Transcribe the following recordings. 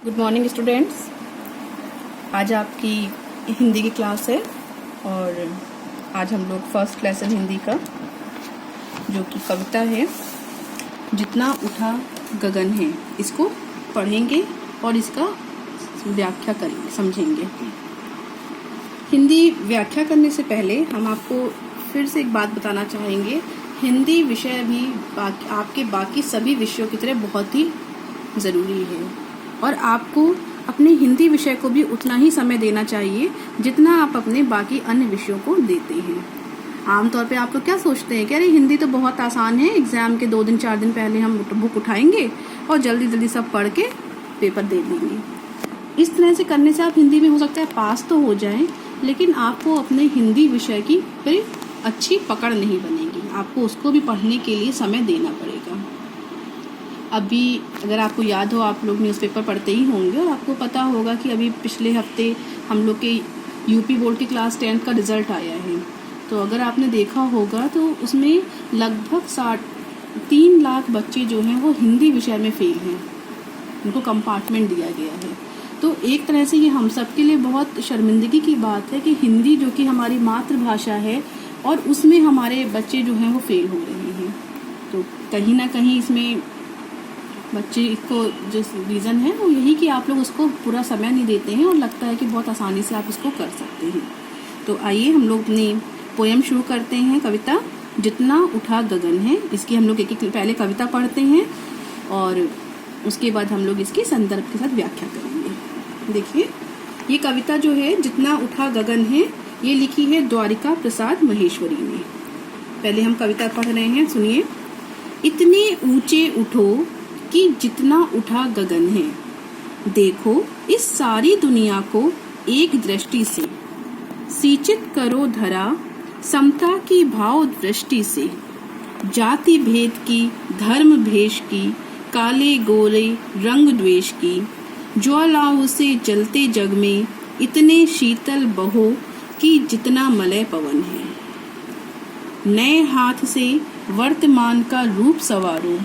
Good morning students. आज आपकी हिंदी की क्लास है और आज हम लोग फर्स्ट लेसन हिंदी का जो कि कविता है जितना उठा गगन है इसको पढ़ेंगे और इसका व्याख्या करेंगे, समझेंगे। हिंदी व्याख्या करने से पहले हम आपको फिर से एक बात बताना चाहेंगे। हिंदी विषय भी आपके बाकी सभी विषयों की तरह बहुत ही ज़रूरी है और आपको अपने हिंदी विषय को भी उतना ही समय देना चाहिए जितना आप अपने बाकी अन्य विषयों को देते हैं। आमतौर पे आप लोग क्या सोचते हैं कि अरे हिंदी तो बहुत आसान है, एग्जाम के 2 दिन 4 दिन पहले हम बुक उठाएंगे और जल्दी जल्दी सब पढ़ के पेपर दे देंगे। इस तरह से करने से आप हिंदी में हो सकता है पास तो हो जाएं, लेकिन आपको अपने हिंदी विषय की फिर अच्छी पकड़ नहीं बनेगी। आपको उसको भी पढ़ने के लिए समय देना पड़ेगा। अभी अगर आपको याद हो, आप लोग न्यूज़पेपर पढ़ते ही होंगे और आपको पता होगा कि अभी पिछले हफ्ते हम लोग के यूपी बोर्ड की क्लास 10 का रिज़ल्ट आया है। तो अगर आपने देखा होगा तो उसमें लगभग 3 लाख बच्चे जो हैं वो हिंदी विषय में फेल हैं, उनको कंपार्टमेंट दिया गया है। तो एक तरह से ये हम सब के लिए बहुत शर्मिंदगी की बात है कि हिंदी जो कि हमारी मातृभाषा है और उसमें हमारे बच्चे जो हैं वो फेल हो रहे हैं। तो कहीं ना कहीं इसमें बच्चे को जो रीज़न है वो यही कि आप लोग उसको पूरा समय नहीं देते हैं और लगता है कि बहुत आसानी से आप इसको कर सकते हैं। तो आइए हम लोग अपनी पोएम शुरू करते हैं। कविता जितना उठा गगन है, इसकी हम लोग एक पहले कविता पढ़ते हैं और उसके बाद हम लोग इसके संदर्भ के साथ व्याख्या करेंगे। देखिए, ये कविता जो है जितना उठा गगन है, ये लिखी है द्वारिका प्रसाद महेश्वरी ने। पहले हम कविता पढ़ रहे हैं, सुनिए। इतने ऊंचे उठो कि जितना उठा गगन है, देखो इस सारी दुनिया को एक दृष्टि से, सींचित करो धरा समता की भाव दृष्टि से, जाति भेद की, धर्म भेष की, काले गोरे रंग द्वेष की, ज्वालाओं से जलते जग में इतने शीतल बहो कि जितना मलय पवन है। नए हाथ से वर्तमान का रूप सवारो,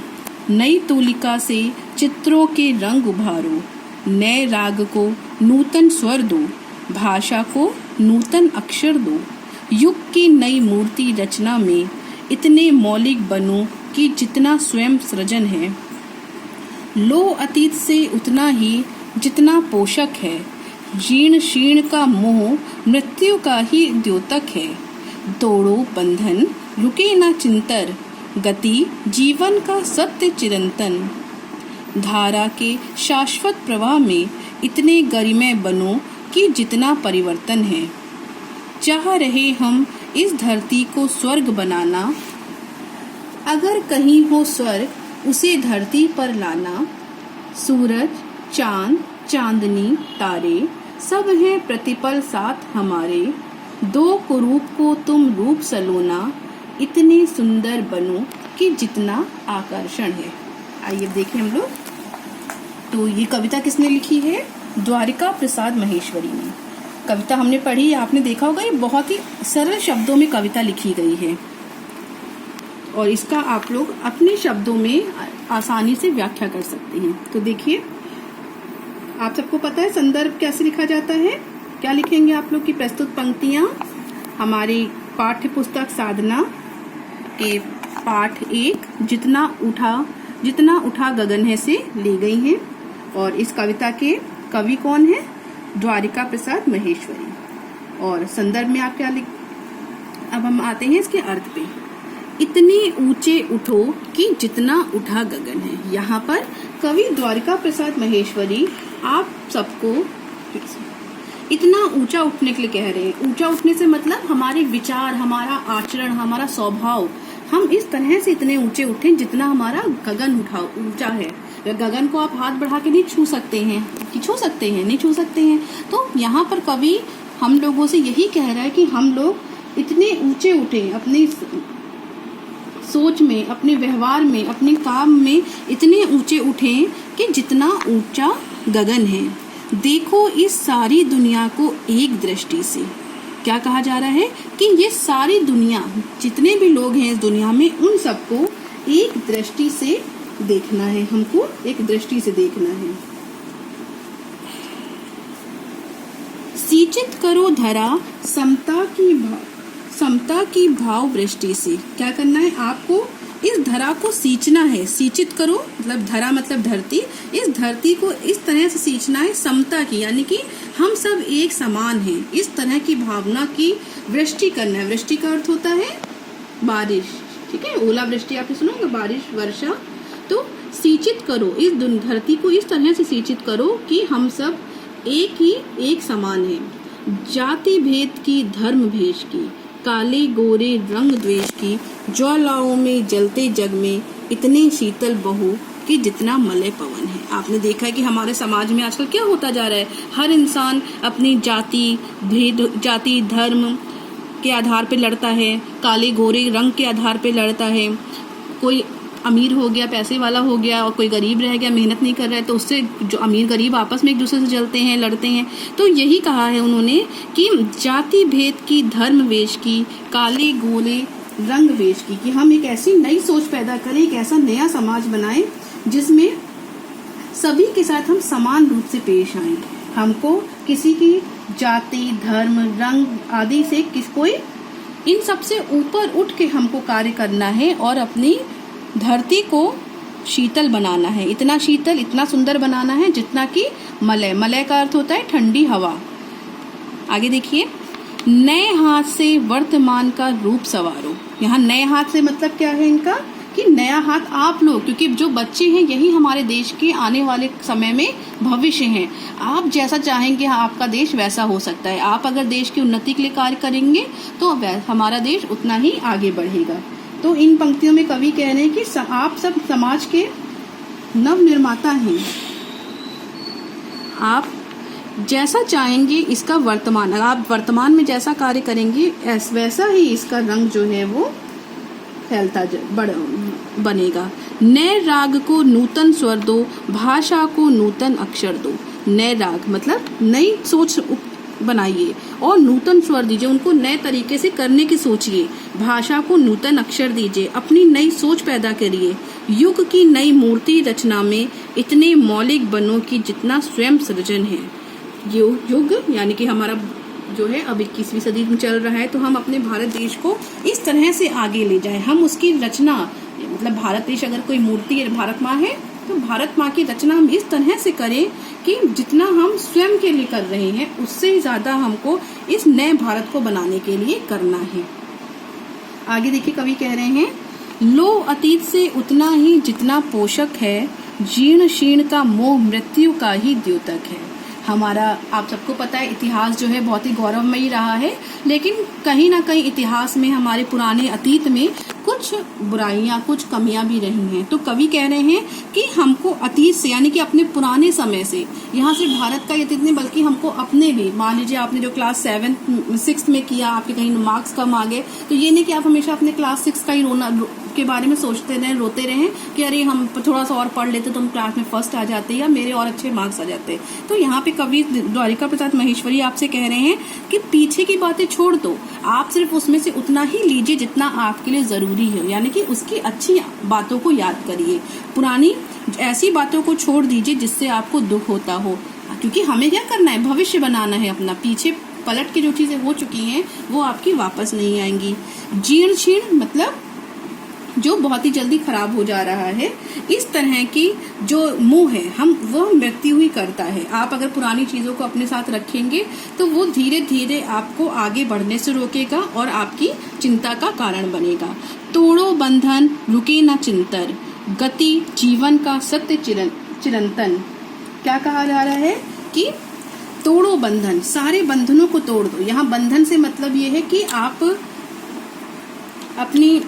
नई तूलिका से चित्रों के रंग उभारो, नए राग को नूतन स्वर दो, भाषा को नूतन अक्षर दो, युग की नई मूर्ति रचना में इतने मौलिक बनो कि जितना स्वयं सृजन है। लो अतीत से उतना ही जितना पोषक है, जीर्ण शीर्ण का मोह मृत्यु का ही द्योतक है। तोड़ो बंधन रुके ना चिंतर, गति जीवन का सत्य चिरंतन। धारा के शाश्वत प्रवाह में इतने गरिमय बनो कि जितना परिवर्तन है। चाह रहे हम इस धरती को स्वर्ग बनाना, अगर कहीं हो स्वर्ग उसे धरती पर लाना। सूरज चांद चांदनी तारे सब हैं प्रतिपल साथ हमारे, दो कुरूप को तुम रूप सलोना, इतने सुंदर बनो कि जितना आकर्षण है। आइए देखें हम लोग। तो ये कविता किसने लिखी है? द्वारिका प्रसाद महेश्वरी ने। कविता हमने पढ़ी, आपने देखा होगा, ये बहुत ही सरल शब्दों में कविता लिखी गई है और इसका आप लोग अपने शब्दों में आसानी से व्याख्या कर सकते हैं। तो देखिए, आप सबको पता है संदर्भ कैसे लिखा जाता है। क्या लिखेंगे आप लोग की प्रस्तुत पंक्तियां हमारी पाठ्य पुस्तक साधना के पाठ 1 जितना उठा गगन है से ली गई हैं और इस कविता के कवि कौन है? द्वारिका प्रसाद महेश्वरी। और संदर्भ में आप क्या अब हम आते हैं इसके अर्थ पे। इतने ऊंचे उठो कि जितना उठा गगन है। यहाँ पर कवि द्वारिका प्रसाद महेश्वरी आप सबको इतना ऊंचा उठने के लिए कह रहे हैं। ऊंचा उठने से मतलब हमारे विचार, हमारा आचरण, हमारा स्वभाव, हम इस तरह से इतने ऊंचे उठें जितना हमारा गगन ऊंचा है। गगन को आप हाथ बढ़ा के नहीं छू सकते हैं, नहीं छू सकते हैं। तो यहाँ पर कवि हम लोगों से यही कह रहा है कि हम लोग इतने ऊंचे उठें, अपनी सोच में, अपने व्यवहार में, अपने काम में इतने ऊंचे उठें कि जितना ऊंचा गगन है। देखो इस सारी दुनिया को एक दृष्टि से। क्या कहा जा रहा है कि ये सारी दुनिया, जितने भी लोग हैं इस दुनिया में, उन सबको एक दृष्टि से देखना है। हमको एक दृष्टि से देखना है। सींचित करो धरा समता की भाव वृष्टि से। क्या करना है आपको? इस धरा को सींचना है। सींचित करो मतलब धरा मतलब धरती, इस धरती को इस तरह से सींचना है समता की, यानी कि हम सब एक समान हैं, इस तरह की भावना की वृष्टि करना है। वृष्टि का अर्थ होता है बारिश, ठीक है, ओला वृष्टि आपने सुना होगा, बारिश वर्षा। तो सींचित करो, इस धरती को इस तरह से सींचित करो कि हम सब एक समान है। जाति भेद की, धर्म भेष की, काले गोरे रंग द्वेष की, ज्वालाओं में जलते जग में इतने शीतल बहू कि जितना मलय पवन है। आपने देखा है कि हमारे समाज में आजकल क्या होता जा रहा है, हर इंसान अपनी जाति धर्म के आधार पे लड़ता है, काले गोरे रंग के आधार पे लड़ता है। कोई अमीर हो गया, पैसे वाला हो गया, और कोई गरीब रह गया, मेहनत नहीं कर रहा है, तो उससे जो अमीर गरीब आपस में एक दूसरे से जलते हैं, लड़ते हैं। तो यही कहा है उन्होंने कि जाति भेद की, धर्म वेश की, काले गोरे रंग वेश की, कि हम एक ऐसी नई सोच पैदा करें, एक ऐसा नया समाज बनाएं जिसमें सभी के साथ हम समान रूप से पेश आए। हमको किसी की जाति धर्म रंग आदि से कोई इन सब से ऊपर उठ के हमको कार्य करना है और अपनी धरती को शीतल बनाना है, इतना शीतल इतना सुंदर बनाना है जितना कि मलय। मलय का अर्थ होता है ठंडी हवा। आगे देखिए, नए हाथ से वर्तमान का रूप सवारो। यहाँ नए हाथ से मतलब क्या है इनका, कि नया हाथ आप लोग, क्योंकि जो बच्चे हैं यही हमारे देश के आने वाले समय में भविष्य हैं। आप जैसा चाहेंगे आपका देश वैसा हो सकता है। आप अगर देश की उन्नति के लिए कार्य करेंगे तो हमारा देश उतना ही आगे बढ़ेगा। तो इन पंक्तियों में कवि कह रहे हैं कि आप सब समाज के नव निर्माता हैं। आप जैसा चाहेंगे इसका वर्तमान, आप वर्तमान में जैसा कार्य करेंगे वैसा ही इसका रंग जो है वो फैलता बनेगा। नए राग को नूतन स्वर दो, भाषा को नूतन अक्षर दो। नए राग मतलब नई सोच बनाइए और नूतन स्वर दीजिए, उनको नए तरीके से करने की सोचिए। भाषा को नूतन अक्षर दीजिए, अपनी नई सोच पैदा करिए। युग की नई मूर्ति रचना में इतने मौलिक बनो कि जितना स्वयं सृजन है। युग यानी कि हमारा जो है अब 21वीं सदी में चल रहा है, तो हम अपने भारत देश को इस तरह से आगे ले जाएं। हम उसकी रचना मतलब भारत देश अगर कोई मूर्ति है, भारत माँ है, तो भारत माँ की रचना हम इस तरह से करें कि जितना हम स्वयं के लिए कर रहे हैं उससे ज्यादा हमको इस नए भारत को बनाने के लिए करना है। आगे देखिए कवि कह रहे हैं, लो अतीत से उतना ही जितना पोषक है, जीर्ण शीर्ण का मोह मृत्यु का ही द्योतक है। हमारा आप सबको पता है इतिहास जो है बहुत ही गौरवमयी रहा है, लेकिन कहीं ना कहीं इतिहास में हमारे पुराने अतीत में कुछ बुराइयां कुछ कमियां भी रही हैं। तो कवि कह रहे हैं कि हमको अतीत से यानी कि अपने पुराने समय से, यहाँ से भारत का अतीत नहीं बल्कि हमको अपने भी, मान लीजिए आपने जो क्लास 6th में किया, आपके कहीं मार्क्स कम आ गए, तो ये नहीं कि आप हमेशा अपने क्लास 6 का ही के बारे में सोचते रहें, रोते रहें कि अरे हम थोड़ा सा और पढ़ लेते तो हम क्लास में फर्स्ट आ जाते या मेरे और अच्छे मार्क्स आ जाते। तो यहाँ पे कवि द्वारिका प्रसाद महेश्वरी आपसे कह रहे हैं कि पीछे की बातें छोड़ दो, आप सिर्फ उसमें से उतना ही लीजिए जितना आपके लिए जरूरी है, यानी कि उसकी अच्छी बातों को याद करिए, पुरानी ऐसी बातों को छोड़ दीजिए जिससे आपको दुख होता हो, क्योंकि हमें क्या करना है, भविष्य बनाना है अपना। पीछे पलट के जो चीजें हो चुकी हैं वो आपकी वापस नहीं आएंगी। जीर्ण शीर्ण मतलब जो बहुत ही जल्दी खराब हो जा रहा है, इस तरह की जो मोह है हम वो मृत्यु ही करता है। आप अगर पुरानी चीजों को अपने साथ रखेंगे तो वो धीरे धीरे आपको आगे बढ़ने से रोकेगा और आपकी चिंता का कारण बनेगा। तोड़ो बंधन रुके न चिंतन, गति जीवन का सत्य चिरंतन। क्या कहा जा रहा है कि तोड़ो बंधन, सारे बंधनों को तोड़ दो। यहाँ बंधन से मतलब ये है कि आप अपनी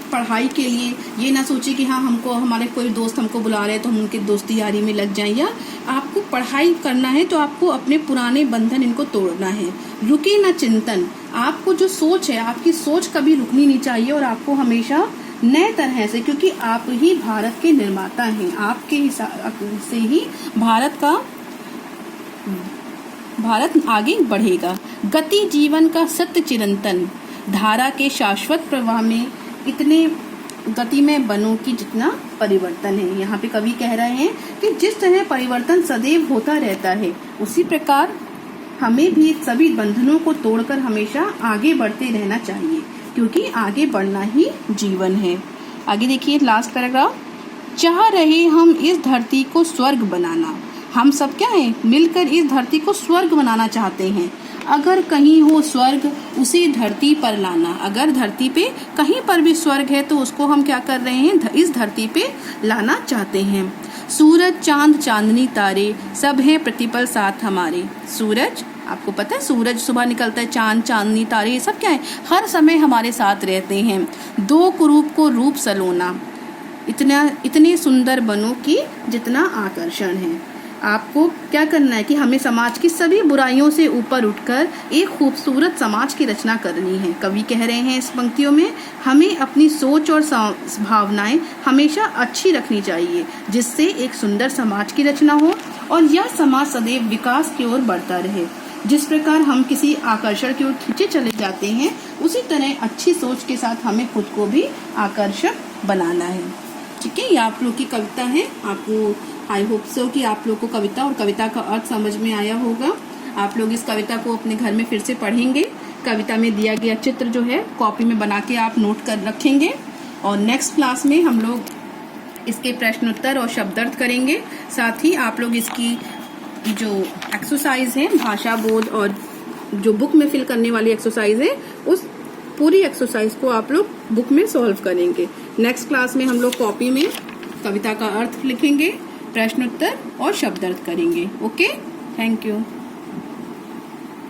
पढ़ाई के लिए ये ना सोचिए कि हाँ हमको हमारे कोई दोस्त हमको बुला रहे हैं तो हम उनकी दोस्ती यारी में लग जाएं, या आपको पढ़ाई करना है तो आपको अपने पुराने बंधन इनको तोड़ना है। रुके ना चिंतन, आपको जो सोच है आपकी सोच कभी रुकनी नहीं चाहिए और आपको हमेशा नए तरह से, क्योंकि आप ही भारत के निर्माता हैं, आपके हिसाब से ही भारत आगे बढ़ेगा। गति जीवन का सत्य चिरंतन, धारा के शाश्वत प्रवाह में इतने गति में बनो कि जितना परिवर्तन है। यहाँ पे कवि कह रहे हैं कि जिस तरह परिवर्तन सदैव होता रहता है उसी प्रकार हमें भी सभी बंधनों को तोड़कर हमेशा आगे बढ़ते रहना चाहिए, क्योंकि आगे बढ़ना ही जीवन है। आगे देखिए लास्ट पैराग्राफ। चाह रहे हम इस धरती को स्वर्ग बनाना। हम सब क्या है, मिलकर इस धरती को स्वर्ग बनाना चाहते हैं। अगर कहीं हो स्वर्ग उसे धरती पर लाना। अगर धरती पे कहीं पर भी स्वर्ग है तो उसको हम क्या कर रहे हैं, इस धरती पे लाना चाहते हैं। सूरज चांद चांदनी तारे सब है प्रतिपल साथ हमारे। सूरज, आपको पता है सूरज सुबह निकलता है, चांद चांदनी तारे ये सब क्या है, हर समय हमारे साथ रहते हैं। दो कुरूप को रूप सलोना। इतने सुंदर बनो कि जितना आकर्षण है। आपको क्या करना है कि हमें समाज की सभी बुराइयों से ऊपर उठकर एक खूबसूरत समाज की रचना करनी है। कवि कह रहे हैं इस पंक्तियों में, हमें अपनी सोच और भावनाएं हमेशा अच्छी रखनी चाहिए, जिससे एक सुंदर समाज की रचना हो और यह समाज सदैव विकास की ओर बढ़ता रहे। जिस प्रकार हम किसी आकर्षण की ओर खींचे चले जाते हैं, उसी तरह अच्छी सोच के साथ हमें खुद को भी आकर्षक बनाना है। ठीक है, ये आप लोग की कविता है। आपको आई होप सो कि आप लोग को कविता और कविता का अर्थ समझ में आया होगा। आप लोग इस कविता को अपने घर में फिर से पढ़ेंगे। कविता में दिया गया चित्र जो है कॉपी में बना के आप नोट कर रखेंगे, और नेक्स्ट क्लास में हम लोग इसके प्रश्नोत्तर और शब्दार्थ करेंगे। साथ ही आप लोग इसकी जो एक्सरसाइज है, भाषा बोध और जो बुक में फिल करने वाली एक्सरसाइज है, उस पूरी एक्सरसाइज को आप लोग बुक में सॉल्व करेंगे। नेक्स्ट क्लास में हम लोग कॉपी में कविता का अर्थ लिखेंगे, प्रश्नोत्तर और शब्दार्थ करेंगे। Okay, thank you.